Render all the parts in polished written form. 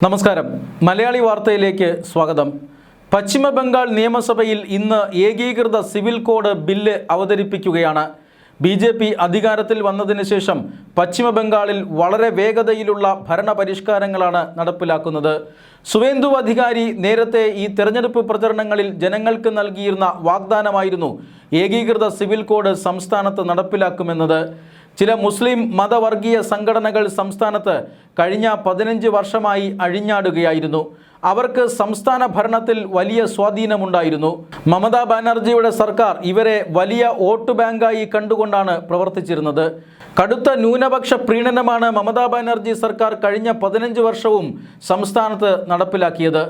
നമസ്കാരം. മലയാളി വാർത്തയിലേക്ക് സ്വാഗതം. പശ്ചിമ ബംഗാൾ നിയമസഭയിൽ ഇന്ന് ഏകീകൃത സിവിൽ കോഡ് ബില്ല് അവതരിപ്പിക്കുകയാണ്. BJP അധികാരത്തിൽ വന്നതിന് ശേഷം പശ്ചിമ ബംഗാളിൽ വളരെ വേഗതയിലുള്ള ഭരണപരിഷ്കാരങ്ങളാണ് നടപ്പിലാക്കുന്നത്. സുവേന്ദു അധികാരി നേരത്തെ ഈ തെരഞ്ഞെടുപ്പ് പ്രചരണങ്ങളിൽ ജനങ്ങൾക്ക് നൽകിയിരുന്ന വാഗ്ദാനമായിരുന്നു ഏകീകൃത സിവിൽ കോഡ് സംസ്ഥാനത്ത് നടപ്പിലാക്കുമെന്നത്. ചില മുസ്ലിം മതവർഗീയ സംഘടനകൾ സംസ്ഥാനത്ത് കഴിഞ്ഞ 15 വർഷമായി അഴിഞ്ഞാടുകയായിരുന്നു. അവർക്ക് സംസ്ഥാന ഭരണത്തിൽ വലിയ സ്വാധീനമുണ്ടായിരുന്നു. മമതാ ബാനർജിയുടെ സർക്കാർ ഇവരെ വലിയ വോട്ട് ബാങ്കായി കണ്ടുകൊണ്ടാണ് പ്രവർത്തിച്ചിരുന്നത്. കടുത്ത ന്യൂനപക്ഷ പ്രീണനമാണ് മമതാ ബാനർജി സർക്കാർ കഴിഞ്ഞ 15 വർഷവും സംസ്ഥാനത്ത് നടപ്പിലാക്കിയത്.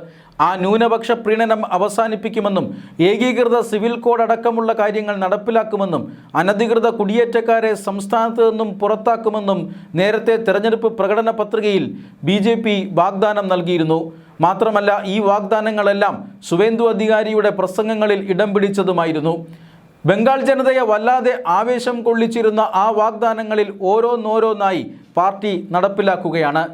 ആ ന്യൂനപക്ഷ പ്രീണനം അവസാനിപ്പിക്കുമെന്നും ഏകീകൃത സിവിൽ കോഡ് അടക്കമുള്ള കാര്യങ്ങൾ നടപ്പിലാക്കുമെന്നും അനധികൃത കുടിയേറ്റക്കാരെ സംസ്ഥാനത്ത് നിന്നും പുറത്താക്കുമെന്നും നേരത്തെ തെരഞ്ഞെടുപ്പ് പ്രകടന പത്രികയിൽ BJP വാഗ്ദാനം നൽകിയിരുന്നു. മാത്രമല്ല, ഈ വാഗ്ദാനങ്ങളെല്ലാം സുവേന്ദു അധികാരിയുടെ പ്രസംഗങ്ങളിൽ ഇടം പിടിച്ചതുമായിരുന്നു. ബംഗാൾ ജനതയെ വല്ലാതെ ആവേശം കൊള്ളിച്ചിരുന്ന ആ വാഗ്ദാനങ്ങളിൽ ഓരോന്നോരോന്നായി പാർട്ടി നടപ്പിലാക്കുകയാണ്.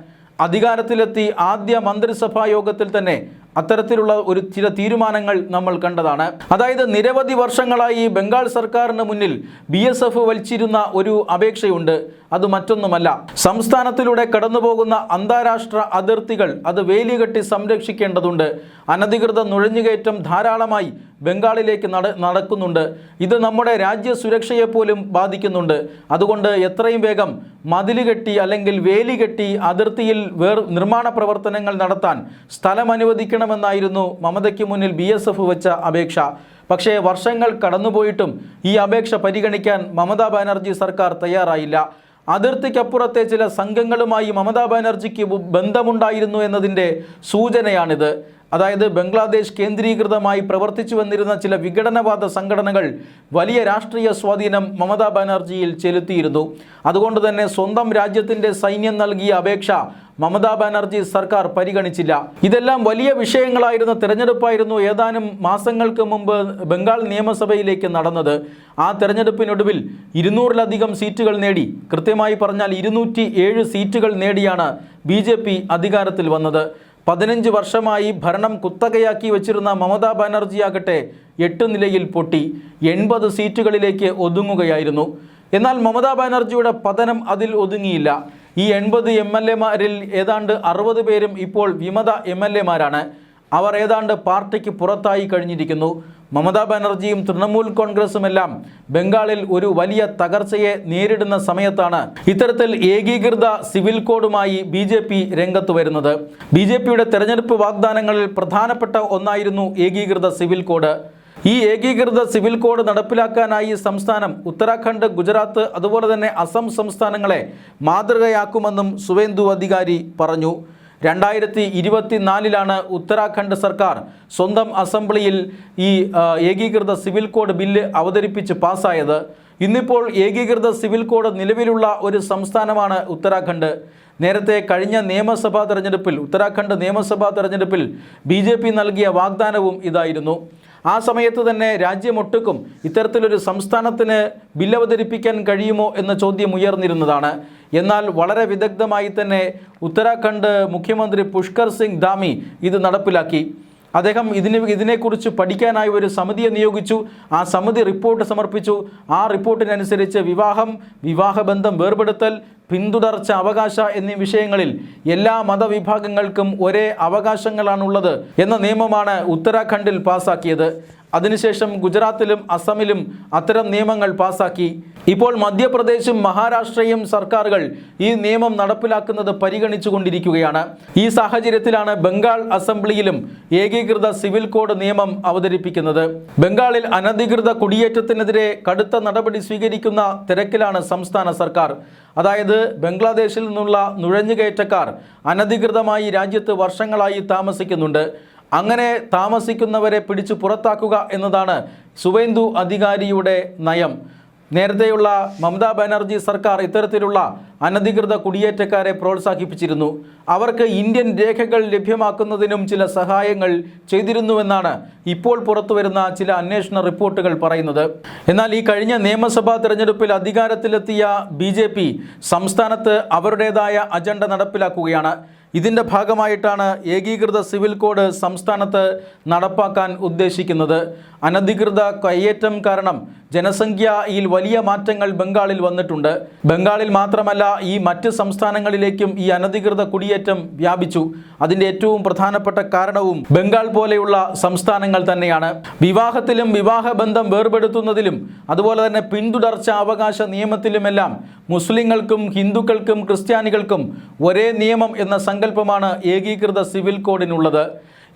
അധികാരത്തിലെത്തി ആദ്യ മന്ത്രിസഭാ യോഗത്തിൽ തന്നെ അത്തരത്തിലുള്ള ചില തീരുമാനങ്ങൾ നമ്മൾ കണ്ടതാണ്. അതായത് നിരവധി വർഷങ്ങളായി ബംഗാൾ സർക്കാരിന് മുന്നിൽ BSF വച്ചിരുന്ന ഒരു അപേക്ഷയുണ്ട്. അത് മറ്റൊന്നുമല്ല, സംസ്ഥാനത്തിലൂടെ കടന്നുപോകുന്ന അന്താരാഷ്ട്ര അതിർത്തികൾ അത് വേലികെട്ടി സംരക്ഷിക്കേണ്ടതുണ്ട്. അനധികൃത നുഴഞ്ഞുകയറ്റം ധാരാളമായി ബംഗാളിലേക്ക് നടക്കുന്നുണ്ട്. ഇത് നമ്മുടെ രാജ്യ സുരക്ഷയെപ്പോലും ബാധിക്കുന്നുണ്ട്. അതുകൊണ്ട് എത്രയും വേഗം മതിൽ കെട്ടി അല്ലെങ്കിൽ വേലി കെട്ടി അതിർത്തിയിൽ നിർമ്മാണ പ്രവർത്തനങ്ങൾ നടത്താൻ സ്ഥലം അനുവദിക്കണമെന്നായിരുന്നു മമതയ്ക്ക് മുന്നിൽ BSF വെച്ച അപേക്ഷ. പക്ഷേ വർഷങ്ങൾ കടന്നുപോയിട്ടും ഈ അപേക്ഷ പരിഗണിക്കാൻ മമതാ ബാനർജി സർക്കാർ തയ്യാറായില്ല. അതിർത്തിക്കപ്പുറത്തെ ചില സംഘങ്ങളുമായി മമതാ ബാനർജിക്ക് ബന്ധമുണ്ടായിരുന്നു എന്നതിൻ്റെ സൂചനയാണിത്. അതായത് ബംഗ്ലാദേശ് കേന്ദ്രീകൃതമായി പ്രവർത്തിച്ചു വന്നിരുന്ന ചില വിഘടനവാദ സംഘടനകൾ വലിയ രാഷ്ട്രീയ സ്വാധീനം മമതാ ബാനർജിയിൽ ചെലുത്തിയിരുന്നു. അതുകൊണ്ട് തന്നെ സ്വന്തം രാജ്യത്തിൻ്റെ സൈന്യം നൽകിയ അപേക്ഷ മമതാ ബാനർജി സർക്കാർ പരിഗണിച്ചില്ല. ഇതെല്ലാം വലിയ വിഷയങ്ങളായിരുന്ന തെരഞ്ഞെടുപ്പായിരുന്നു ഏതാനും മാസങ്ങൾക്ക് മുമ്പ് ബംഗാൾ നിയമസഭയിലേക്ക് നടന്നത്. ആ തെരഞ്ഞെടുപ്പിനൊടുവിൽ 200-ലധികം സീറ്റുകൾ നേടി, കൃത്യമായി പറഞ്ഞാൽ 207 സീറ്റുകൾ നേടിയാണ് BJP അധികാരത്തിൽ വന്നത്. 15 വർഷമായി ഭരണം കുത്തകയാക്കി വച്ചിരുന്ന മമതാ ബാനർജിയാകട്ടെ 8 നിലയിൽ പൊട്ടി 80 സീറ്റുകളിലേക്ക് ഒതുങ്ങുകയായിരുന്നു. എന്നാൽ മമതാ ബാനർജിയുടെ പതനം അതിൽ ഒതുങ്ങിയില്ല. ഈ 80 MLA-മാരിൽ ഏതാണ്ട് 60 പേരും ഇപ്പോൾ വിമത MLA-മാരാണ്. അവർ ഏതാണ്ട് പാർട്ടിക്ക് പുറത്തായി കഴിഞ്ഞിരിക്കുന്നു. മമതാ ബാനർജിയും തൃണമൂൽ കോൺഗ്രസുമെല്ലാം ബംഗാളിൽ ഒരു വലിയ തകർച്ചയെ നേരിടുന്ന സമയത്താണ് ഇത്തരത്തിൽ ഏകീകൃത സിവിൽ കോഡുമായി BJP രംഗത്ത് വരുന്നത്. BJPയുടെ തെരഞ്ഞെടുപ്പ് വാഗ്ദാനങ്ങളിൽ പ്രധാനപ്പെട്ട ഒന്നായിരുന്നു ഏകീകൃത സിവിൽ കോഡ്. ഈ ഏകീകൃത സിവിൽ കോഡ് നടപ്പിലാക്കാനായി സംസ്ഥാനം ഉത്തരാഖണ്ഡ്, ഗുജറാത്ത് അതുപോലെ തന്നെ അസം സംസ്ഥാനങ്ങളെ മാതൃകയാക്കുമെന്നും സുവേന്ദു അധികാരി പറഞ്ഞു. 2024 ഉത്തരാഖണ്ഡ് സർക്കാർ സ്വന്തം അസംബ്ലിയിൽ ഈ ഏകീകൃത സിവിൽ കോഡ് ബില്ല് അവതരിപ്പിച്ച് പാസ്സായത്. ഇന്നിപ്പോൾ ഏകീകൃത സിവിൽ കോഡ് നിലവിലുള്ള ഒരു സംസ്ഥാനമാണ് ഉത്തരാഖണ്ഡ്. നേരത്തെ കഴിഞ്ഞ നിയമസഭാ തെരഞ്ഞെടുപ്പിൽ ഉത്തരാഖണ്ഡ് നിയമസഭാ തെരഞ്ഞെടുപ്പിൽ BJP നൽകിയ വാഗ്ദാനവും ഇതായിരുന്നു. ആ സമയത്ത് തന്നെ രാജ്യമൊട്ടുക്കും ഇത്തരത്തിലൊരു സംസ്ഥാനത്തിന് ബില്ല് അവതരിപ്പിക്കാൻ കഴിയുമോ എന്ന ചോദ്യം ഉയർന്നിരുന്നതാണ്. എന്നാൽ വളരെ വിദഗ്ധമായി തന്നെ ഉത്തരാഖണ്ഡ് മുഖ്യമന്ത്രി പുഷ്കർ സിംഗ് ധാമി ഇത് നടപ്പിലാക്കി. അദ്ദേഹം ഇതിനെക്കുറിച്ച് പഠിക്കാനായി ഒരു സമിതിയെ നിയോഗിച്ചു. ആ സമിതി റിപ്പോർട്ട് സമർപ്പിച്ചു. ആ റിപ്പോർട്ടിനനുസരിച്ച് വിവാഹബന്ധം വേർപെടുത്തൽ, പിന്തുടർച്ച അവകാശ എന്നീ വിഷയങ്ങളിൽ എല്ലാ മതവിഭാഗങ്ങൾക്കും ഒരേ അവകാശങ്ങളാണുള്ളത് എന്ന നിയമമാണ് ഉത്തരാഖണ്ഡിൽ പാസാക്കിയത്. അതിനുശേഷം ഗുജറാത്തിലും അസമിലും അത്തരം നിയമങ്ങൾ പാസാക്കി. ഇപ്പോൾ മധ്യപ്രദേശും മഹാരാഷ്ട്രയും സർക്കാരുകൾ ഈ നിയമം നടപ്പിലാക്കുന്നത് പരിഗണിച്ചു കൊണ്ടിരിക്കുകയാണ്. ഈ സാഹചര്യത്തിലാണ് ബംഗാൾ അസംബ്ലിയിലും ഏകീകൃത സിവിൽ കോഡ് നിയമം അവതരിപ്പിക്കുന്നത്. ബംഗാളിൽ അനധികൃത കുടിയേറ്റത്തിനെതിരെ കടുത്ത നടപടി സ്വീകരിക്കുന്ന തിരക്കിലാണ് സംസ്ഥാന സർക്കാർ. അതായത് ബംഗ്ലാദേശിൽ നിന്നുള്ള നുഴഞ്ഞുകയറ്റക്കാർ അനധികൃതമായി രാജ്യത്ത് വർഷങ്ങളായി താമസിക്കുന്നുണ്ട്. അങ്ങനെ താമസിക്കുന്നവരെ പിടിച്ചു പുറത്താക്കുക എന്നതാണ് സുവേന്ദു അധികാരിയുടെ നയം. നേരത്തെയുള്ള മമതാ ബാനർജി സർക്കാർ ഇത്തരത്തിലുള്ള അനധികൃത കുടിയേറ്റക്കാരെ പ്രോത്സാഹിപ്പിച്ചിരുന്നു. അവർക്ക് ഇന്ത്യൻ രേഖകൾ ലഭ്യമാക്കുന്നതിനും ചില സഹായങ്ങൾ ചെയ്തിരുന്നുവെന്നാണ് ഇപ്പോൾ പുറത്തുവരുന്ന ചില അന്വേഷണ റിപ്പോർട്ടുകൾ പറയുന്നത്. എന്നാൽ ഈ കഴിഞ്ഞ നിയമസഭാ തെരഞ്ഞെടുപ്പിൽ അധികാരത്തിലെത്തിയ BJP സംസ്ഥാനത്ത് അവരുടേതായ അജണ്ട നടപ്പിലാക്കുകയാണ്. ഇതിൻ്റെ ഭാഗമായിട്ടാണ് ഏകീകൃത സിവിൽ കോഡ് സംസ്ഥാനത്ത് നടപ്പാക്കാൻ ഉദ്ദേശിക്കുന്നത്. അനധികൃത കയ്യേറ്റം കാരണം ജനസംഖ്യയിൽ വലിയ മാറ്റങ്ങൾ ബംഗാളിൽ വന്നിട്ടുണ്ട്. ബംഗാളിൽ മാത്രമല്ല, ഈ മറ്റ് സംസ്ഥാനങ്ങളിലേക്കും ഈ അനധികൃത കുടിയേറ്റം വ്യാപിച്ചു. അതിൻ്റെ ഏറ്റവും പ്രധാനപ്പെട്ട കാരണവും ബംഗാൾ പോലെയുള്ള സംസ്ഥാനങ്ങൾ തന്നെയാണ്. വിവാഹത്തിലും വിവാഹബന്ധം വേർപെടുത്തുന്നതിലും അതുപോലെ തന്നെ പിന്തുടർച്ചാ അവകാശ നിയമത്തിലുമെല്ലാം മുസ്ലിങ്ങൾക്കും ഹിന്ദുക്കൾക്കും ക്രിസ്ത്യാനികൾക്കും ഒരേ നിയമം എന്ന സങ്കല്പമാണ് ഏകീകൃത സിവിൽ കോഡിനുള്ളത്.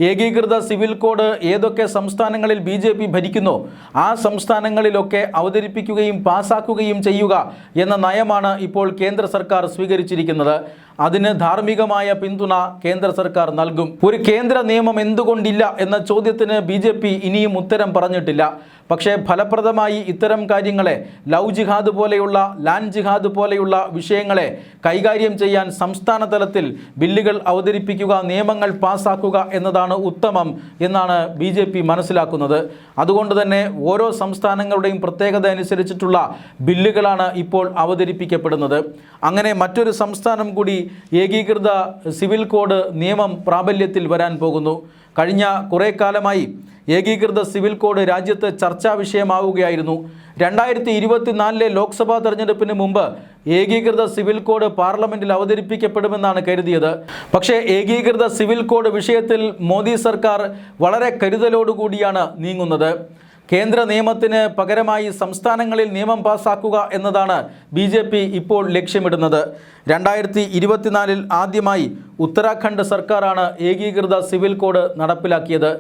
ഏകീകൃത സിവിൽ കോഡ് ഏതൊക്കെ സംസ്ഥാനങ്ങളിൽ BJP ഭരിക്കുന്നോ ആ സംസ്ഥാനങ്ങളിലൊക്കെ അവതരിപ്പിക്കുകയും പാസാക്കുകയും ചെയ്യുക എന്ന നയമാണ് ഇപ്പോൾ കേന്ദ്ര സർക്കാർ സ്വീകരിച്ചിരിക്കുന്നത്. അതിന് ധാർമ്മികമായ പിന്തുണ കേന്ദ്ര സർക്കാർ നൽകും. ഒരു കേന്ദ്ര നിയമം എന്തുകൊണ്ടില്ല എന്ന ചോദ്യത്തിന് BJP ഇനിയും ഉത്തരം പറഞ്ഞിട്ടില്ല. പക്ഷേ ഫലപ്രദമായി ഇത്തരം കാര്യങ്ങളെ ലവ് ജിഹാദ് പോലെയുള്ള ലാൻഡ് ജിഹാദ് പോലെയുള്ള വിഷയങ്ങളെ കൈകാര്യം ചെയ്യാൻ സംസ്ഥാന തലത്തിൽ ബില്ലുകൾ അവതരിപ്പിക്കുക, നിയമങ്ങൾ പാസാക്കുക എന്നതാണ് ഉത്തമം എന്നാണ് BJP മനസ്സിലാക്കുന്നത്. അതുകൊണ്ട് തന്നെ ഓരോ സംസ്ഥാനങ്ങളുടെയും പ്രത്യേകത അനുസരിച്ചിട്ടുള്ള ബില്ലുകളാണ് ഇപ്പോൾ അവതരിപ്പിക്കപ്പെടുന്നത്. അങ്ങനെ മറ്റൊരു സംസ്ഥാനം കൂടി ഏകീകൃത സിവിൽ കോഡ് നിയമം പ്രാബല്യത്തിൽ വരാൻ പോകുന്നു. കഴിഞ്ഞ കുറേ കാലമായി ഏകീകൃത സിവിൽ കോഡ് രാജ്യത്ത് ചർച്ചാ വിഷയമാവുകയായിരുന്നു. 2024 ലോക്സഭാ തെരഞ്ഞെടുപ്പിന് മുമ്പ് ഏകീകൃത സിവിൽ കോഡ് പാർലമെൻറ്റിൽ അവതരിപ്പിക്കപ്പെടുമെന്നാണ് കരുതിയത്. പക്ഷേ ഏകീകൃത സിവിൽ കോഡ് വിഷയത്തിൽ മോദി സർക്കാർ വളരെ കരുതലോടുകൂടിയാണ് നീങ്ങുന്നത്. കേന്ദ്ര നിയമത്തിന് പകരമായി സംസ്ഥാനങ്ങളിൽ നിയമം പാസാക്കുക എന്നതാണ് BJP ഇപ്പോൾ ലക്ഷ്യമിടുന്നത്. 2024 ആദ്യമായി ഉത്തരാഖണ്ഡ് സർക്കാരാണ് ഏകീകൃത സിവിൽ കോഡ് നടപ്പിലാക്കിയത്.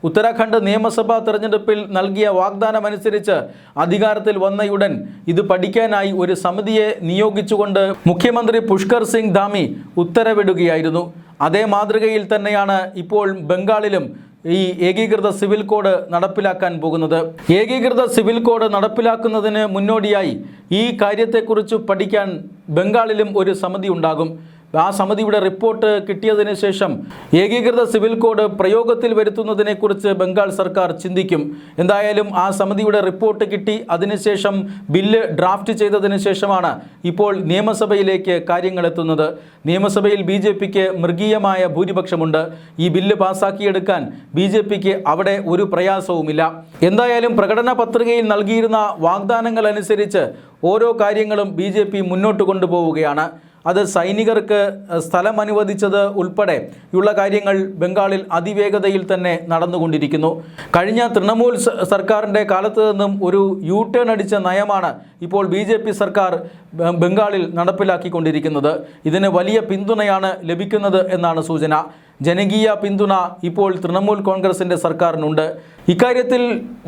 ഉത്തരാഖണ്ഡ് നിയമസഭാ തെരഞ്ഞെടുപ്പിൽ നൽകിയ വാഗ്ദാനമനുസരിച്ച് അധികാരത്തിൽ വന്നയുടൻ ഇത് പഠിക്കാനായി ഒരു സമിതിയെ നിയോഗിച്ചുകൊണ്ട് മുഖ്യമന്ത്രി പുഷ്കർ സിംഗ് ധാമി ഉത്തരവിടുകയായിരുന്നു. അതേ മാതൃകയിൽ തന്നെയാണ് ഇപ്പോൾ ബംഗാളിലും ഈ ഏകീകൃത സിവിൽ കോഡ് നടപ്പിലാക്കാൻ പോകുന്നത്. ഏകീകൃത സിവിൽ കോഡ് നടപ്പിലാക്കുന്നതിന് മുന്നോടിയായി ഈ കാര്യത്തെക്കുറിച്ച് പഠിക്കാൻ ബംഗാളിലും ഒരു സമിതി ഉണ്ടാകും. ആ സമിതിയുടെ റിപ്പോർട്ട് കിട്ടിയതിന് ശേഷം ഏകീകൃത സിവിൽ കോഡ് പ്രയോഗത്തിൽ വരുത്തുന്നതിനെക്കുറിച്ച് ബംഗാൾ സർക്കാർ ചിന്തിക്കും. എന്തായാലും ആ സമിതിയുടെ റിപ്പോർട്ട് കിട്ടി, അതിനുശേഷം ബില്ല് ഡ്രാഫ്റ്റ് ചെയ്തതിന് ശേഷമാണ് ഇപ്പോൾ നിയമസഭയിലേക്ക് കാര്യങ്ങൾ എത്തുന്നത്. നിയമസഭയിൽ BJPക്ക് മൃഗീയമായ ഭൂരിപക്ഷമുണ്ട്. ഈ ബില്ല് പാസ്സാക്കിയെടുക്കാൻ BJPക്ക് അവിടെ ഒരു പ്രയാസവുമില്ല. എന്തായാലും പ്രകടന പത്രികയിൽ നൽകിയിരുന്ന വാഗ്ദാനങ്ങൾ അനുസരിച്ച് ഓരോ കാര്യങ്ങളും BJP മുന്നോട്ട് കൊണ്ടുപോവുകയാണ്. അത് സൈനികർക്ക് സ്ഥലം അനുവദിച്ചത് ഉൾപ്പെടെയുള്ള കാര്യങ്ങൾ ബംഗാളിൽ അതിവേഗതയിൽ തന്നെ നടന്നുകൊണ്ടിരിക്കുന്നു. കഴിഞ്ഞ തൃണമൂൽ സർക്കാരിൻ്റെ കാലത്ത് നിന്നും ഒരു U-ടേൺ അടിച്ച നയമാണ് ഇപ്പോൾ BJP സർക്കാർ ബംഗാളിൽ നടപ്പിലാക്കിക്കൊണ്ടിരിക്കുന്നത്. ഇതിന് വലിയ പിന്തുണയാണ് ലഭിക്കുന്നത് എന്നാണ് സൂചന. ജനകീയ പിന്തുണ ഇപ്പോൾ തൃണമൂൽ കോൺഗ്രസിൻ്റെ സർക്കാരിനുണ്ട്. ഇക്കാര്യത്തിൽ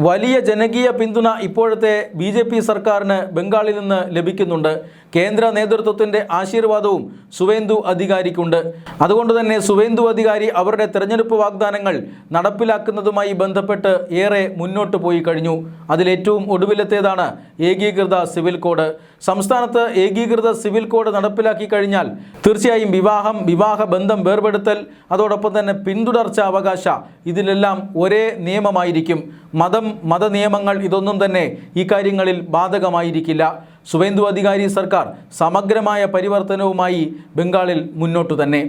വലിയ ജനകീയ പിന്തുണ ഇപ്പോഴത്തെ BJP സർക്കാരിന് ബംഗാളിൽ നിന്ന് ലഭിക്കുന്നുണ്ട്. കേന്ദ്ര നേതൃത്വത്തിൻ്റെ ആശീർവാദവും സുവേന്ദു അധികാരിക്കുണ്ട്. അതുകൊണ്ട് തന്നെ സുവേന്ദു അധികാരി അവരുടെ തെരഞ്ഞെടുപ്പ് വാഗ്ദാനങ്ങൾ നടപ്പിലാക്കുന്നതുമായി ബന്ധപ്പെട്ട് ഏറെ മുന്നോട്ട് പോയി കഴിഞ്ഞു. അതിലേറ്റവും ഒടുവിലത്തേതാണ് ഏകീകൃത സിവിൽ കോഡ്. സംസ്ഥാനത്ത് ഏകീകൃത സിവിൽ കോഡ് നടപ്പിലാക്കി കഴിഞ്ഞാൽ തീർച്ചയായും വിവാഹബന്ധം വേർപെടുത്തൽ, അതോടൊപ്പം തന്നെ പിന്തുടർച്ച അവകാശ, ഇതിലെല്ലാം ഒരേ നിയമമായിരിക്കും. മത നിയമങ്ങൾ ഇതൊന്നും തന്നെ ഈ കാര്യങ്ങളിൽ ബാധകമായിരിക്കില്ല. സുവേന്ദു അധികാരി സർക്കാർ സമഗ്രമായ പരിവർത്തനവുമായി ബംഗാളിൽ മുന്നോട്ടു തന്നെ.